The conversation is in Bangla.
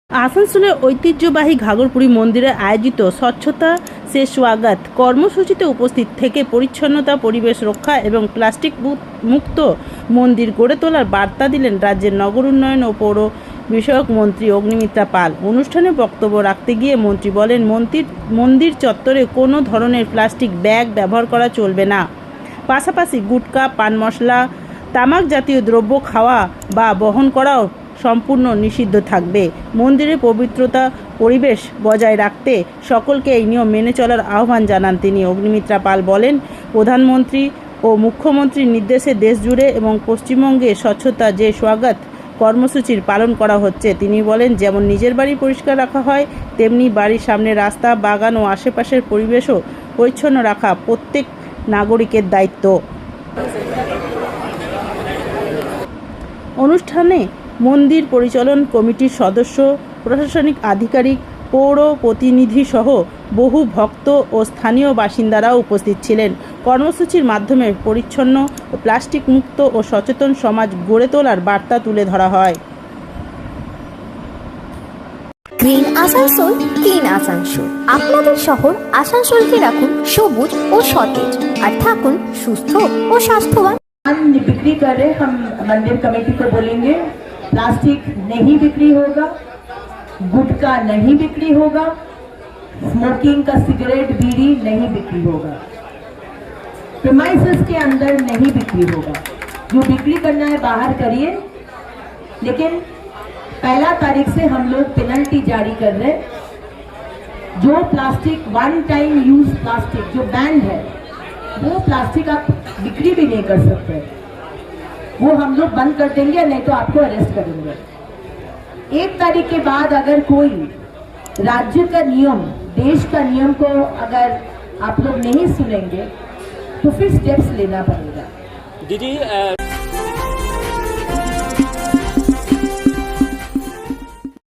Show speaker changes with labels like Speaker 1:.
Speaker 1: আসানসোলের ঐতিহ্যবাহী ঘাগরপুরী মন্দিরে আয়োজিত স্বচ্ছতা সে স্বাগত কর্মসূচিতে উপস্থিত থেকে পরিচ্ছন্নতা, পরিবেশ রক্ষা এবং প্লাস্টিক মুক্ত মন্দির গড়ে তোলার বার্তা দিলেন রাজ্যের নগর উন্নয়ন ও পৌর বিষয়ক মন্ত্রী অগ্নিমিত্রা পাল। অনুষ্ঠানে বক্তব্য রাখতে গিয়ে মন্ত্রী বলেন, মন্দির চত্বরে কোনো ধরনের প্লাস্টিক ব্যাগ ব্যবহার করা চলবে না। পাশাপাশি গুটখা, পান মশলা, তামাক জাতীয় দ্রব্য খাওয়া বা বহন করাও সম্পূর্ণ নিষিদ্ধ থাকবে। মন্দিরের পবিত্রতা পরিবেশ বজায় রাখতে সকলকে এই নিয়ম মেনে চলার আহ্বান জানান তিনি। অগ্নিমিত্রা পাল বলেন, প্রধানমন্ত্রী ও মুখ্যমন্ত্রীর নির্দেশে দেশজুড়ে এবং পশ্চিমবঙ্গে স্বচ্ছতা যে স্বাগত কর্মসূচির পালন করা হচ্ছে। তিনি বলেন, যেমন নিজের বাড়ি পরিষ্কার রাখা হয়, তেমনি বাড়ির সামনে রাস্তা, বাগান ও আশেপাশের পরিবেশও পরিচ্ছন্ন রাখা প্রত্যেক নাগরিকের দায়িত্ব। অনুষ্ঠানে মন্দির পরিচালন কমিটির সদস্য, প্রশাসনিক আধিকারিক, পৌর প্রতিনিধি সহ বহু ভক্ত ও স্থানীয় বাসিন্দারাও উপস্থিত ছিলেন। কর্মসূচির মাধ্যমে পরিচ্ছন্ন ও প্লাস্টিক মুক্ত ও সচেতন সমাজ গড়ে তোলার বার্তা তুলে ধরা হয়।
Speaker 2: Green Asansol, clean Asansol. আপনাদের শহর আসানসোলকে রাখুন সবুজ ও সতেজ, আর থাকুন সুস্থ ও স্বাস্থ্যবান।
Speaker 3: बिक्री कर रहे, हम मंदिर कमेटी को बोलेंगे प्लास्टिक नहीं बिक्री होगा, गुटखा नहीं बिक्री होगा, स्मोकिंग का सिगरेट, बीड़ी नहीं बिक्री होगा, प्रीमाइसेस के अंदर नहीं बिक्री होगा। जो बिक्री करना है बाहर करिए, लेकिन 1 तारीख से हम लोग पेनल्टी जारी कर रहे हैं। जो plastic one time use plastic जो बैंड है, वो प्लास्टिक आप बिक्री भी नहीं कर सकते, वो हम लोग बंद कर देंगे, नहीं तो आपको अरेस्ट करेंगे। 1 तारीख के बाद अगर कोई राज्य का नियम, देश का नियम को अगर आप लोग नहीं सुनेंगे तो फिर स्टेप्स लेना पड़ेगा।
Speaker 4: दीदी